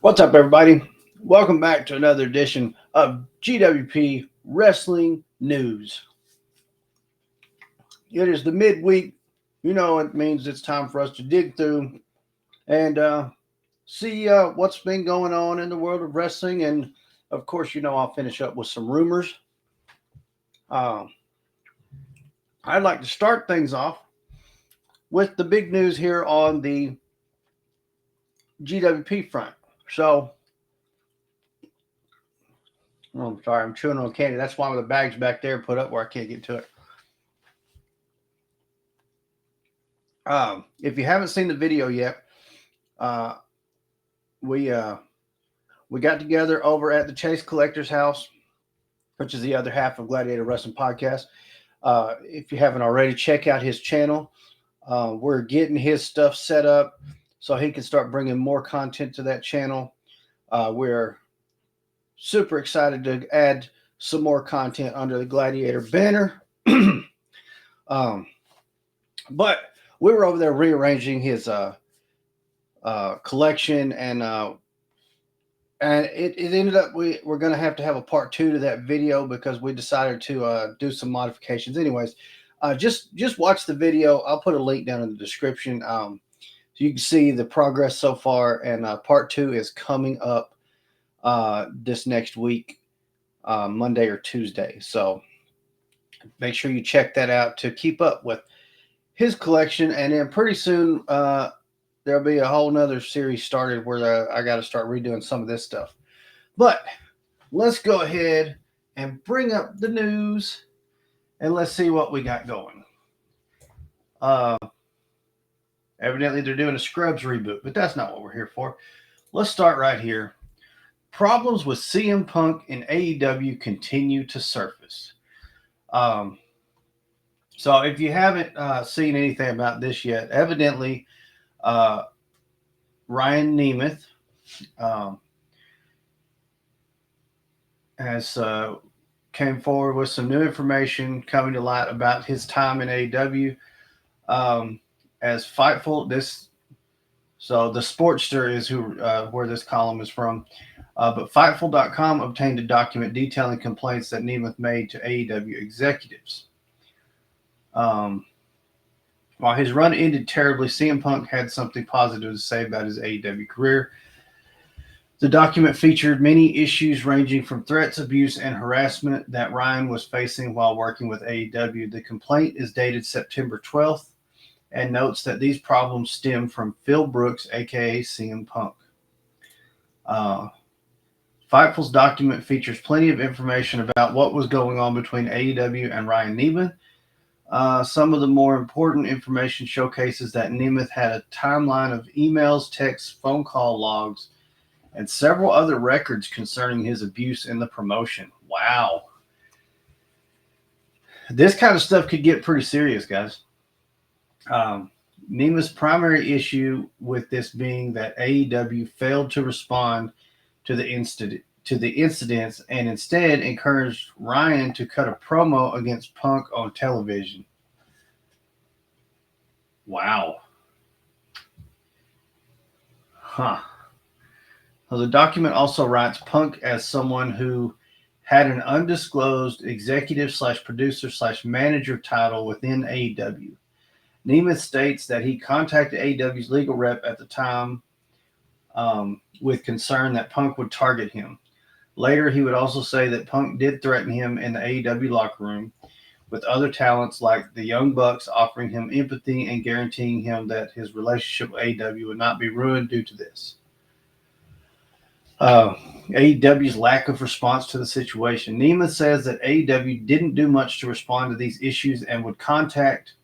What's up, everybody? Welcome back to another edition of GWP Wrestling News. It is the midweek. You know, it means it's time for us to dig through and see what's been going on in the world of wrestling. And of course, I'll finish up with some rumors. Uh, I'd like to start things off with the big news here on the GWP front. So, oh, I'm sorry, I'm chewing on candy. That's why the bag's back there put up where I can't get to it. If you haven't seen the video yet, uh, we uh, we got together over at the Chase Collector's house, which is the other half of Gladiator Wrestling Podcast. If you haven't already, check out his channel. We're getting his stuff set up so he can start bringing more content to that channel. We're super excited to add some more content under the Gladiator banner. um, but we were over there rearranging his collection, and it ended up we're going to have a part two to that video because we decided to do some modifications. Anyways, just watch the video. I'll put a link down in the description, so you can see the progress so far. And part two is coming up this next week, Monday or Tuesday. So make sure you check that out to keep up with his collection. And then pretty soon there'll be a whole nother series started where I got to start redoing some of this stuff. But let's go ahead and bring up the news and let's see what we got going. Uh, Evidently, they're doing a Scrubs reboot, but that's not what we're here for. Let's start right here. Problems with CM Punk in AEW continue to surface. Um, so, if you haven't seen anything about this yet, evidently, uh, Ryan Nemeth um, has came forward with some new information coming to light about his time in AEW. As Fightful, so the Sportster is where this column is from. But Fightful.com obtained a document detailing complaints that Nemeth made to AEW executives. While his run ended terribly, CM Punk had something positive to say about his AEW career. The document featured many issues ranging from threats, abuse, and harassment that Ryan was facing while working with AEW. The complaint is dated September 12th and notes that these problems stem from Phil Brooks, aka CM Punk. Fightful's document features plenty of information about what was going on between AEW and Ryan Nemeth. Some of the more important information showcases that Nemeth had a timeline of emails, texts, phone call logs, and several other records concerning his abuse in the promotion. Wow. This kind of stuff could get pretty serious, guys. Nemeth's primary issue with this being that AEW failed to respond to the incidents and instead encouraged Ryan to cut a promo against Punk on television. Wow. Huh. So the document also writes Punk as someone who had an undisclosed executive / producer / manager title within AEW. Nemeth states that he contacted AEW's legal rep at the time with concern that Punk would target him. Later, he would also say that Punk did threaten him in the AEW locker room, with other talents like the Young Bucks offering him empathy and guaranteeing him that his relationship with AEW would not be ruined due to this. AEW's lack of response to the situation. Nemeth says that AEW didn't do much to respond to these issues and would contact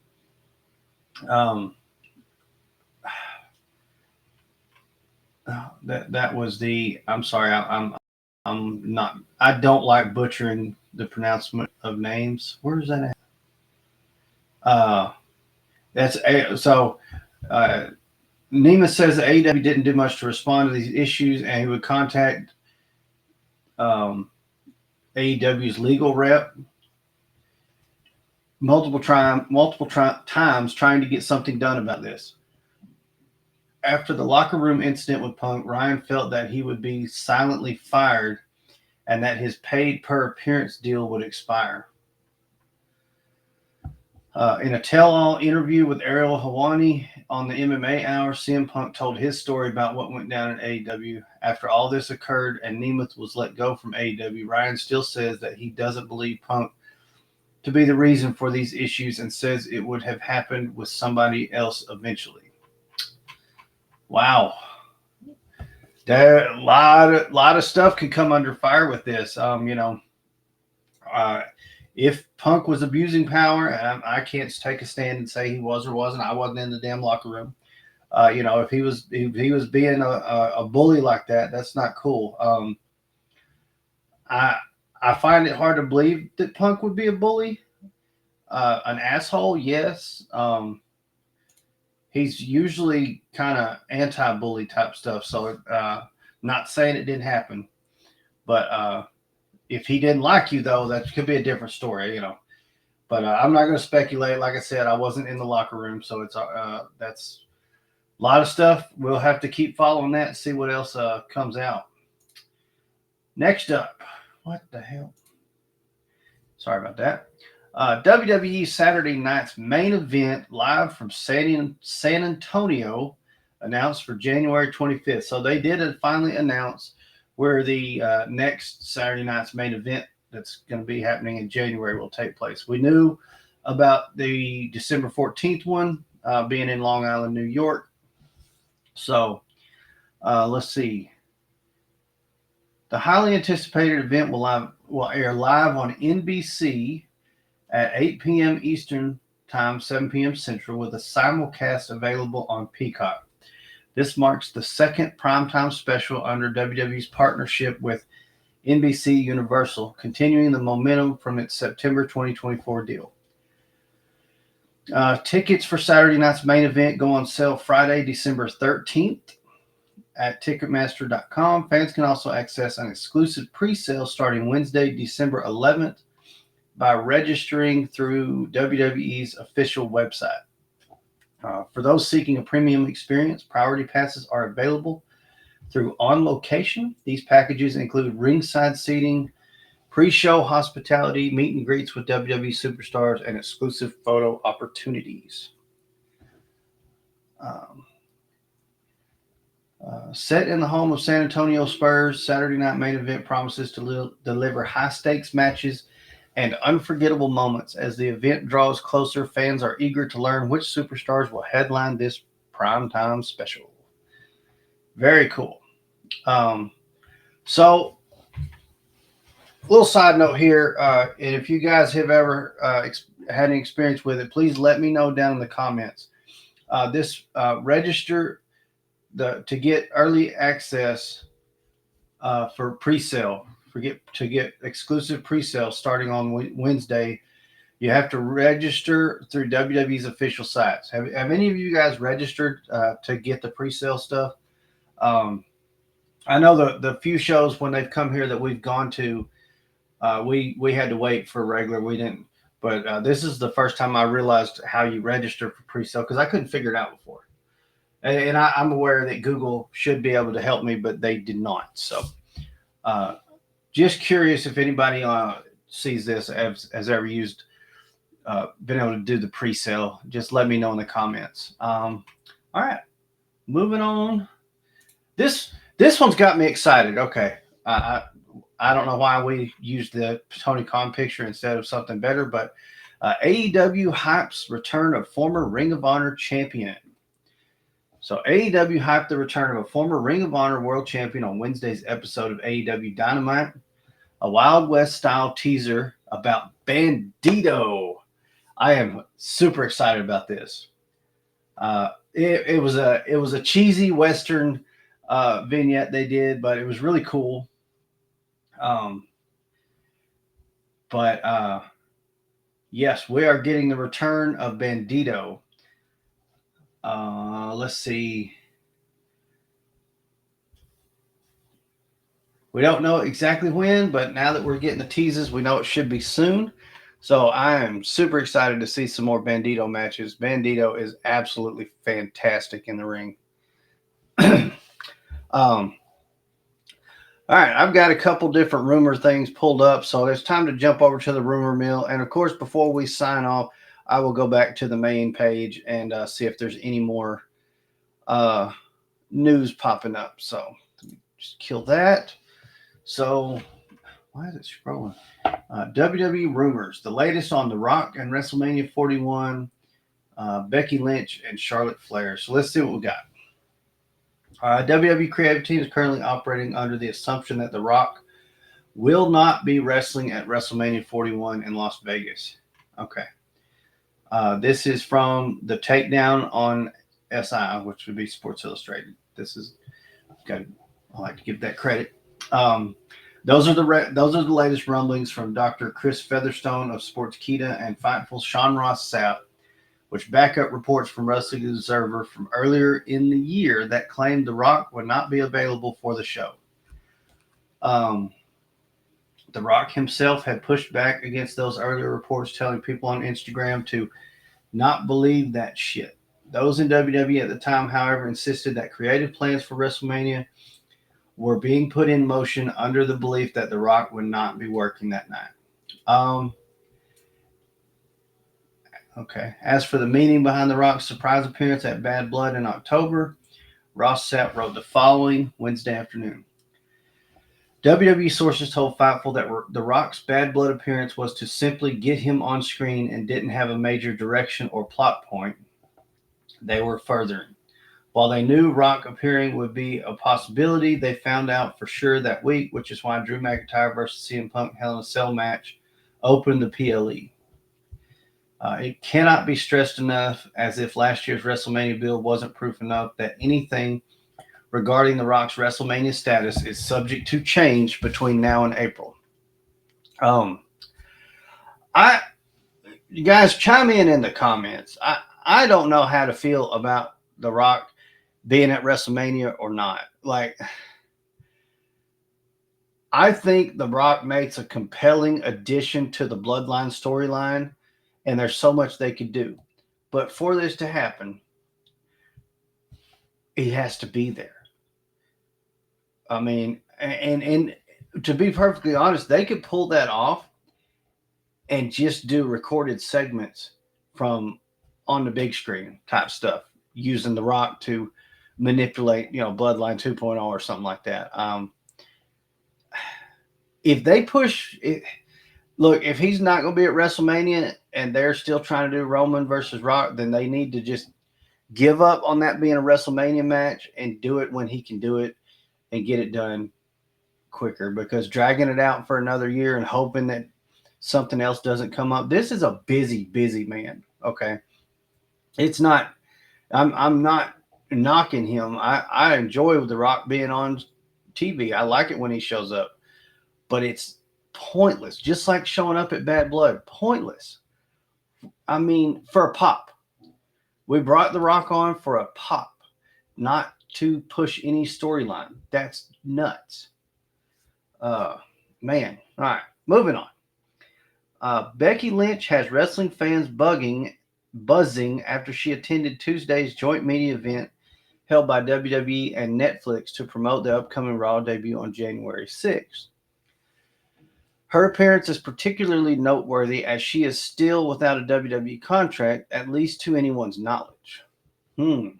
that was the. I'm sorry, I'm not. I don't like butchering the pronouncement of names. Where is that at? That's so. Nemeth says that AEW didn't do much to respond to these issues, and he would contact AEW's legal rep multiple times trying to get something done about this. After the locker room incident with Punk, Ryan felt that he would be silently fired and that his paid per appearance deal would expire. In a tell-all interview with Ariel Helwani on the MMA Hour, CM Punk told his story about what went down in AEW. After all this occurred and Nemeth was let go from AEW, Ryan still says that he doesn't believe Punk to be the reason for these issues and says it would have happened with somebody else eventually. Wow. There, a lot of stuff could come under fire with this. If Punk was abusing power, I can't take a stand and say he was or wasn't. I wasn't in the damn locker room. If he was being a bully like that, that's not cool. I find it hard to believe that Punk would be a bully, an asshole. Yes. He's usually kind of anti-bully type stuff. So, not saying it didn't happen, but if he didn't like you, though, that could be a different story, But I'm not going to speculate. Like I said, I wasn't in the locker room, so that's a lot of stuff. We'll have to keep following that and see what else comes out. Next up, what the hell? Sorry about that. WWE Saturday Night's main event live from San Antonio announced for January 25th. So they did finally announce where the next Saturday night's main event that's going to be happening in January will take place. We knew about the December 14th one being in Long Island, New York. So let's see. The highly anticipated event will air live on NBC at 8 p.m. Eastern Time, 7 p.m. Central, with a simulcast available on Peacock. This marks the second primetime special under WWE's partnership with NBC Universal, continuing the momentum from its September 2024 deal. Tickets for Saturday night's main event go on sale Friday, December 13th at Ticketmaster.com. Fans can also access an exclusive pre-sale starting Wednesday, December 11th by registering through WWE's official website. For those seeking a premium experience, priority passes are available through On Location. These packages include ringside seating, pre-show hospitality, meet and greets with WWE superstars, and exclusive photo opportunities. Set in the home of San Antonio Spurs, Saturday night main event promises to deliver high-stakes matches and unforgettable moments. As the event draws closer, fans are eager to learn which superstars will headline this primetime special. Very cool. So, little side note here, and if you guys have ever had any experience with it, please let me know down in the comments. Register to get early access for pre-sale. To get exclusive pre-sale starting on Wednesday, you have to register through WWE's official sites. Have any of you guys registered to get the pre-sale stuff? I know the few shows when they've come here that we've gone to, we had to wait for regular. We didn't, but this is the first time I realized how you register for pre-sale because I couldn't figure it out before. And I'm aware that Google should be able to help me, but they did not. So, just curious if anybody sees this has ever been able to do the pre-sale. Just let me know in the comments. All right, moving on. This one's got me excited. Okay, I don't know why we used the Tony Khan picture instead of something better, but AEW hypes return of former Ring of Honor champion. So AEW hyped the return of a former Ring of Honor world champion on Wednesday's episode of AEW Dynamite. A Wild West style teaser about Bandito. I am super excited about this. It was a cheesy Western vignette they did, but it was really cool. Yes, we are getting the return of Bandito. Let's see. We don't know exactly when, but now that we're getting the teases, we know it should be soon. So I am super excited to see some more Bandito matches. Bandito is absolutely fantastic in the ring. All right, I've got a couple different rumor things pulled up, so it's time to jump over to the rumor mill. And of course, before we sign off, I will go back to the main page and see if there's any more uh, news popping up. So just kill that. So why is it scrolling? WWE rumors, the latest on The Rock and WrestleMania 41, Becky Lynch and Charlotte Flair. So let's see what we got. WWE creative team is currently operating under the assumption that The Rock will not be wrestling at WrestleMania 41 in Las Vegas. Okay. This is from the takedown on SI, which would be Sports Illustrated. This is good. I like to give that credit. Those are the latest rumblings from Dr. Chris Featherstone of Sportskeeda and Fightful Sean Ross Sapp, which back up reports from Wrestling Observer from earlier in the year that claimed The Rock would not be available for the show. The Rock himself had pushed back against those earlier reports, telling people on Instagram to not believe that shit. Those in WWE at the time, however, insisted that creative plans for WrestleMania were being put in motion under the belief that The Rock would not be working that night. Okay. As for the meaning behind The Rock's surprise appearance at Bad Blood in October, Ross Sapp wrote the following Wednesday afternoon. WWE sources told Fightful that The Rock's Bad Blood appearance was to simply get him on screen and didn't have a major direction or plot point they were furthering. While they knew Rock appearing would be a possibility, they found out for sure that week, which is why Drew McIntyre versus CM Punk Hell in a Cell match opened the PLE. It cannot be stressed enough, as if last year's WrestleMania build wasn't proof enough, that anything regarding The Rock's WrestleMania status is subject to change between now and April. You guys chime in the comments. I don't know how to feel about The Rock being at WrestleMania or not. Like, I think The Rock makes a compelling addition to the Bloodline storyline, and there's so much they could do. But for this to happen, he has to be there. I mean, and to be perfectly honest, they could pull that off and just do recorded segments from on the big screen type stuff, using The Rock to manipulate, Bloodline 2.0 or something like that. If they push it, look, if he's not going to be at WrestleMania and they're still trying to do Roman versus Rock, then they need to just give up on that being a WrestleMania match and do it when he can do it and get it done quicker, because dragging it out for another year and hoping that something else doesn't come up. This is a busy man. Okay. It's not, I'm not knocking him. I enjoy The Rock being on TV. I like it when he shows up, but it's pointless. Just like showing up at Bad Blood, pointless. I mean, for a pop. We brought The Rock on for a pop, not to push any storyline. That's nuts. Man. All right, moving on. Becky Lynch has wrestling fans buzzing after she attended Tuesday's joint media event held by WWE and Netflix to promote the upcoming Raw debut on January 6th. Her appearance is particularly noteworthy as she is still without a WWE contract, at least to anyone's knowledge. The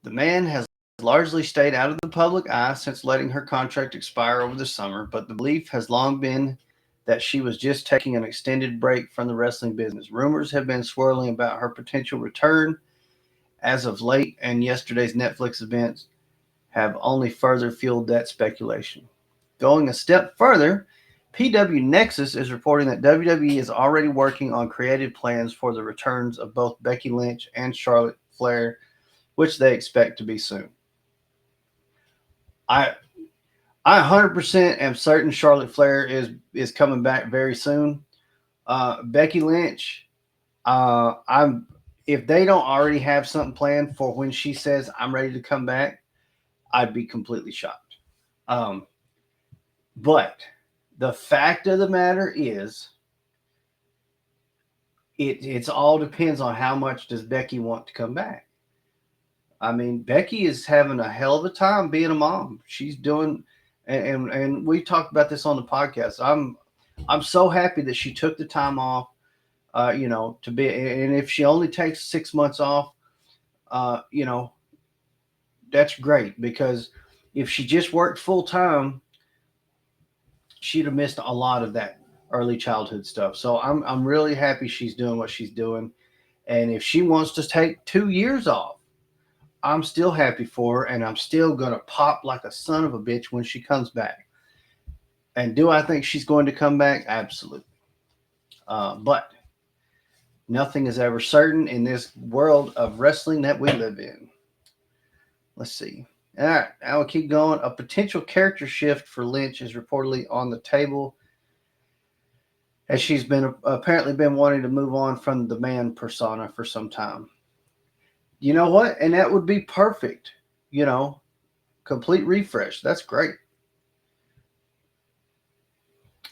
man has largely stayed out of the public eye since letting her contract expire over the summer, but the belief has long been that she was just taking an extended break from the wrestling business. Rumors have been swirling about her potential return as of late, and yesterday's Netflix events have only further fueled that speculation. Going a step further, PW Nexus is reporting that WWE is already working on creative plans for the returns of both Becky Lynch and Charlotte Flair, which they expect to be soon. I 100% am certain Charlotte Flair is coming back very soon. Becky Lynch, if they don't already have something planned for when she says I'm ready to come back, I'd be completely shocked. But the fact of the matter is, it's all depends on how much does Becky want to come back. I mean, Becky is having a hell of a time being a mom. She's doing, and we talked about this on the podcast. I'm so happy that she took the time off. To be, and if she only takes 6 months off, uh, you know, that's great because if she just worked full time, she'd have missed a lot of that early childhood stuff. So I'm really happy she's doing what she's doing. And if she wants to take 2 years off, I'm still happy for her, and I'm still gonna pop like a son of a bitch when she comes back. And do I think she's going to come back? Absolutely. But nothing is ever certain in this world of wrestling that we live in. Let's see. All right, I will keep going. A potential character shift for Lynch is reportedly on the table, as she's been apparently been wanting to move on from the man persona for some time. You know what? And that would be perfect. You know, complete refresh. That's great.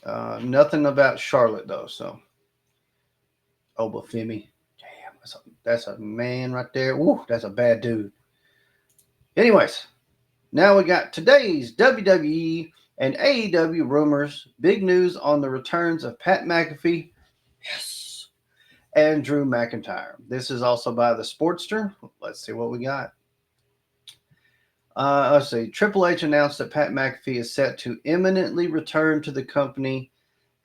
Nothing about Charlotte though. So, Obafemi, damn, that's a man right there. Woo, that's a bad dude. Anyways, now we got today's WWE and AEW rumors. Big news on the returns of Pat McAfee, yes, and Drew McIntyre. This is also by the Sportster. Let's see what we got. Let's see. Triple H announced that Pat McAfee is set to imminently return to the company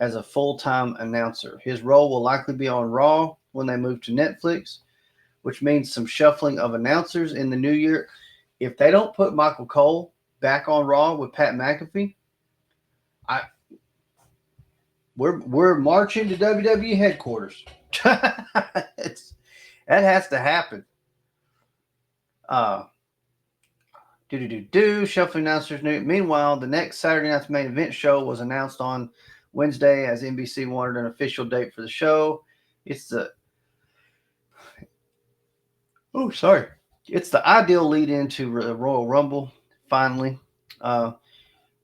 as a full-time announcer. His role will likely be on Raw when they move to Netflix, which means some shuffling of announcers in the new year. If they don't put Michael Cole back on Raw with Pat McAfee, I we're marching to WWE headquarters. That has to happen. Uh, Shuffling announcers new. Meanwhile, the next Saturday night's main event show was announced on Wednesday as NBC wanted an official date for the show. It's the oh sorry, it's the ideal lead into the Royal Rumble. Finally,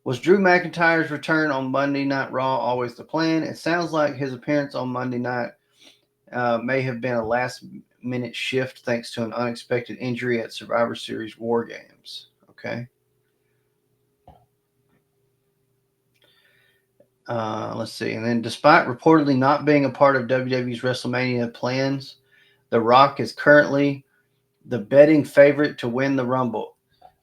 was Drew McIntyre's return on Monday Night Raw always the plan? It sounds like his appearance on Monday night may have been a last minute shift thanks to an unexpected injury at Survivor Series War Games. Okay. Let's see. And then, despite reportedly not being a part of WWE's WrestleMania plans, The Rock is currently the betting favorite to win the Rumble.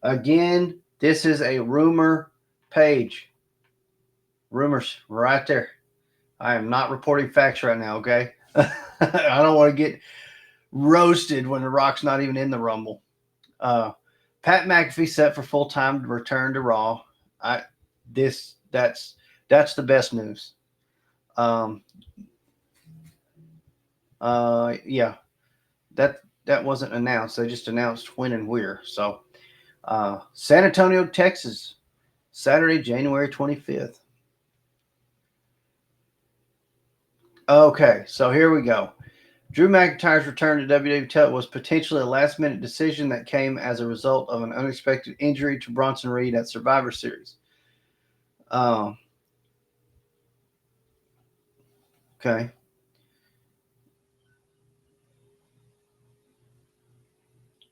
Again, this is a rumor page. Rumors right there. I am not reporting facts right now, okay? I don't want to get roasted when The Rock's not even in the Rumble. Pat McAfee set for full time to return to Raw. That's the best news. Um, yeah, that wasn't announced. They just announced when and where. So, San Antonio, Texas, Saturday, January 25th. Okay, so here we go. Drew McIntyre's return to WWE was potentially a last-minute decision that came as a result of an unexpected injury to Bronson Reed at Survivor Series. Um, okay.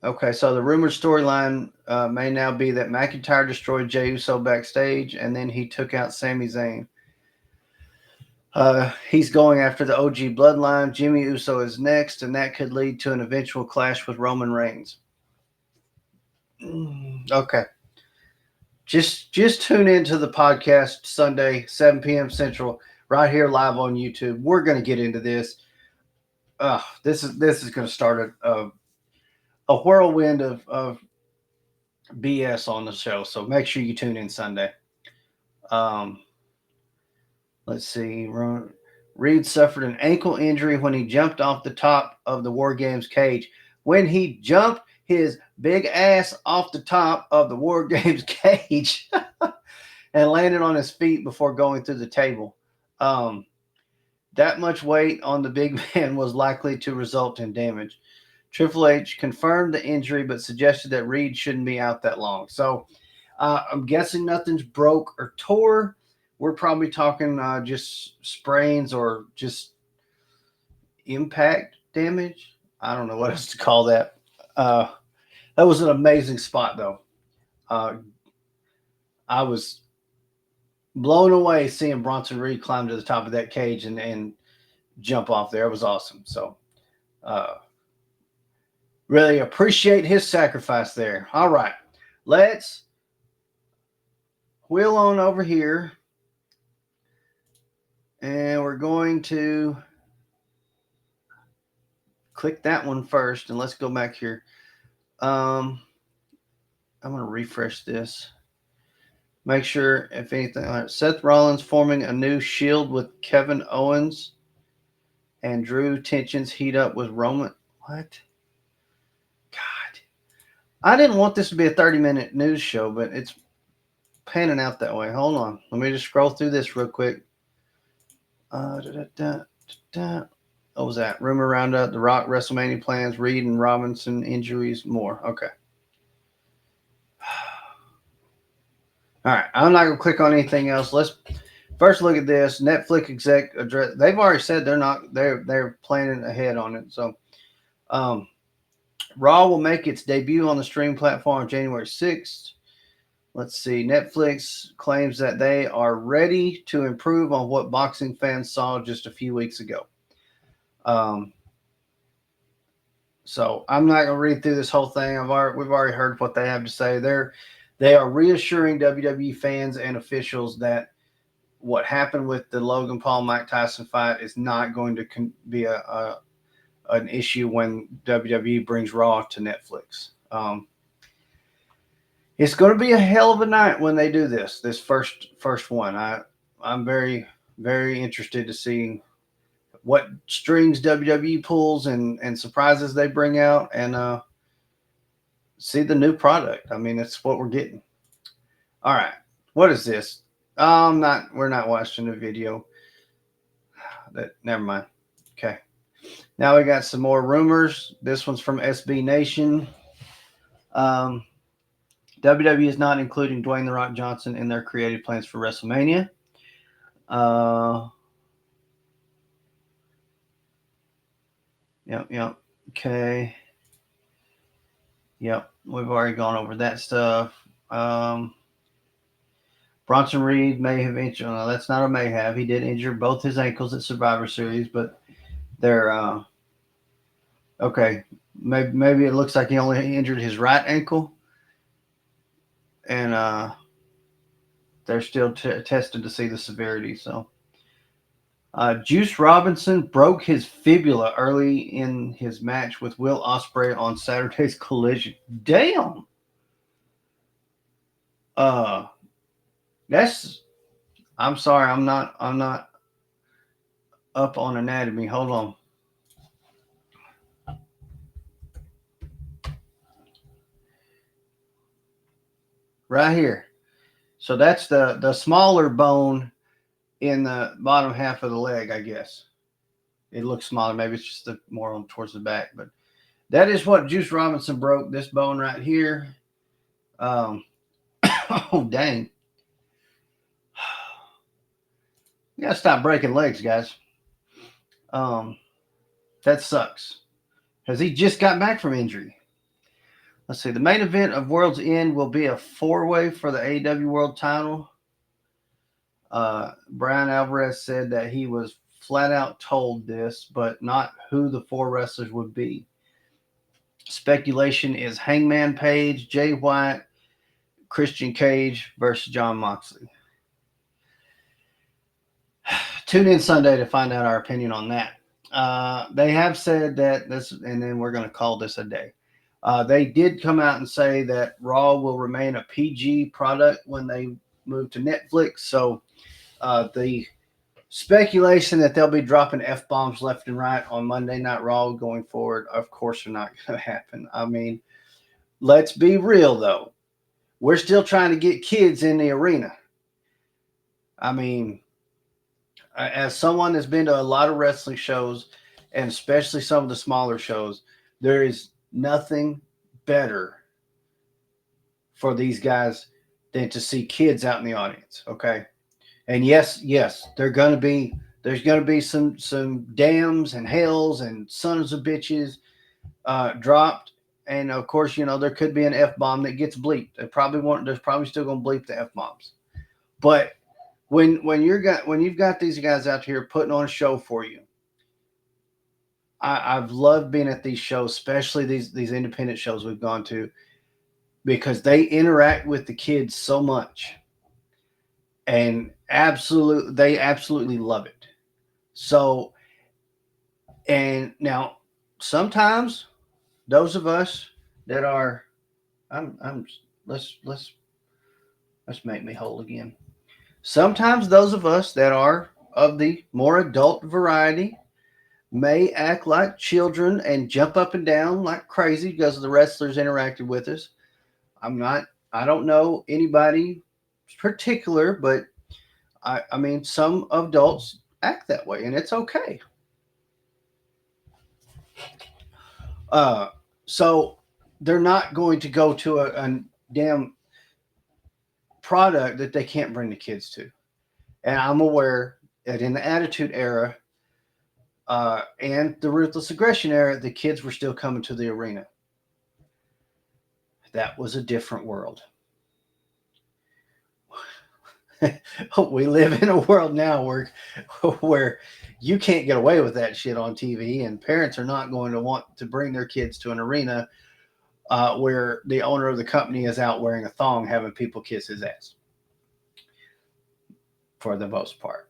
Okay, so the rumored storyline may now be that McIntyre destroyed Jey Uso backstage, and then he took out Sami Zayn. He's going after the OG bloodline. Jimmy Uso is next, and that could lead to an eventual clash with Roman Reigns. Okay. Just tune into the podcast Sunday, 7 p.m. Central, right here live on YouTube. We're going to get into this. This is going to start a whirlwind of BS on the show. So make sure you tune in Sunday. Um, let's see. Reed suffered an ankle injury when he jumped off the top of the War Games cage. When he jumped his big ass off the top of the War Games cage and landed on his feet before going through the table. That much weight on the big man was likely to result in damage. Triple H confirmed the injury, but suggested that Reed shouldn't be out that long. So I'm guessing nothing's broke or tore. We're probably talking just sprains or just impact damage. I don't know what else to call that. That was an amazing spot, though. Uh, I was blown away seeing Bronson Reed climb to the top of that cage and jump off there. It was awesome. So, uh, really appreciate his sacrifice there. All right, let's wheel on over here, and we're going to click that one first, and let's go back here. I'm going to refresh this. Make sure, if anything, all right, Seth Rollins forming a new Shield with Kevin Owens, and Drew tensions heat up with Roman. What? God. I didn't want this to be a 30-minute news show, but it's panning out that way. Hold on. Let me just scroll through this real quick. What was that? Rumor roundup, The Rock WrestleMania plans, Reed and Robinson injuries, more. Okay. All right. I'm not going to click on anything else. Let's first look at this. Netflix exec address. They've already said they're planning ahead on it. So, Raw will make its debut on the stream platform January 6th. Let's see. Netflix claims that they are ready to improve on what boxing fans saw just a few weeks ago. So I'm not going to read through this whole thing. We've already heard what they have to say. They are reassuring WWE fans and officials that what happened with the Logan Paul Mike Tyson fight is not going to be an issue when WWE brings Raw to Netflix. It's going to be a hell of a night when they do this first one. I'm very, very interested to see what strings WWE pulls and surprises they bring out, and see the new product. I mean, it's what we're getting. All right. What is this? We're not watching the video. Never mind. Okay. Now we got some more rumors. This one's from SB Nation. WWE is not including Dwayne The Rock Johnson in their creative plans for WrestleMania. Yep. Okay. Yep. We've already gone over that stuff. Bronson Reed may have injured. No, that's not a may have. He did injure both his ankles at Survivor Series, but they're okay. Maybe it looks like he only injured his right ankle, and they're still tested to see the severity. So, Juice Robinson broke his fibula early in his match with Will Ospreay on Saturday's Collision. Damn. I'm sorry. I'm not up on anatomy. Hold on. Right here. So that's the smaller bone in the bottom half of the leg, I guess. It looks smaller. Maybe it's just more on towards the back, but that is what Juice Robinson broke. This bone right here. Oh dang! You gotta stop breaking legs, guys. That sucks because he just got back from injury. Let's see. The main event of World's End will be a 4-way for the AEW World Title. Brian Alvarez said that he was flat out told this, but not who the 4 wrestlers would be. Speculation is Hangman Page, Jay White, Christian Cage versus Jon Moxley. Tune in Sunday to find out our opinion on that. They have said that this, and then we're going to call this a day. They did come out and say that Raw will remain a PG product when they move to Netflix. So the speculation that they'll be dropping F-bombs left and right on Monday Night Raw going forward, of course, are not going to happen. I mean, let's be real, though. We're still trying to get kids in the arena. I mean, as someone that's been to a lot of wrestling shows, and especially some of the smaller shows, there is nothing better for these guys than to see kids out in the audience. Okay. And yes, there's going to be some dams and hells and sons of bitches dropped and of course, there could be an F bomb that gets bleeped. They probably won't. There's probably still going to bleep the F bombs. But when you've got these guys out here putting on a show for you, I've loved being at these shows, especially these independent shows we've gone to, because they interact with the kids so much, and they absolutely love it. So, and now sometimes those of us that are, I'm let's make me whole again. Sometimes those of us that are of the more adult variety may act like children and jump up and down like crazy because the wrestlers interacted with us. I'm not, I don't know anybody particular, but I mean, some adults act that way, and it's okay. Uh, so they're not going to go to a damn product that they can't bring the kids to. And I'm aware that in the Attitude Era and the Ruthless Aggression Era, the kids were still coming to the arena. That was a different world. We live in a world now where you can't get away with that shit on TV, and parents are not going to want to bring their kids to an arena where the owner of the company is out wearing a thong, having people kiss his ass. For the most part.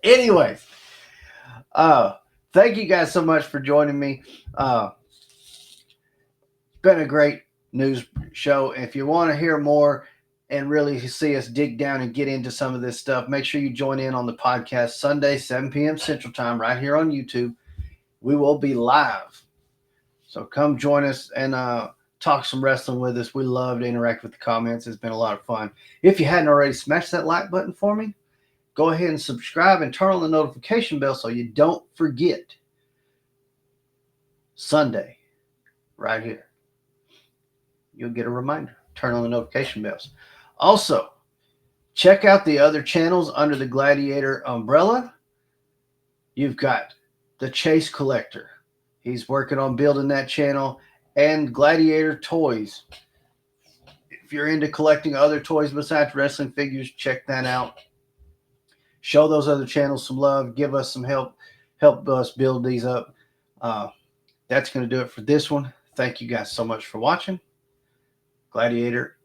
Anyways, uh, thank you guys so much for joining me. Been a great news show. If you want to hear more and really see us dig down and get into some of this stuff, make sure you join in on the podcast Sunday, 7 p.m. Central Time, right here on YouTube. We will be live. So come join us and talk some wrestling with us. We love to interact with the comments. It's been a lot of fun. If you hadn't already, smash that like button for me. Go ahead and subscribe and turn on the notification bell so you don't forget Sunday right here. You'll get a reminder. Turn on the notification bells. Also, check out the other channels under the Gladiator umbrella. You've got the Chase Collector. He's working on building that channel, and Gladiator Toys. If you're into collecting other toys besides wrestling figures, check that out. Show those other channels some love. Give us some help. Help us build these up. That's going to do it for this one. Thank you guys so much for watching. Gladiator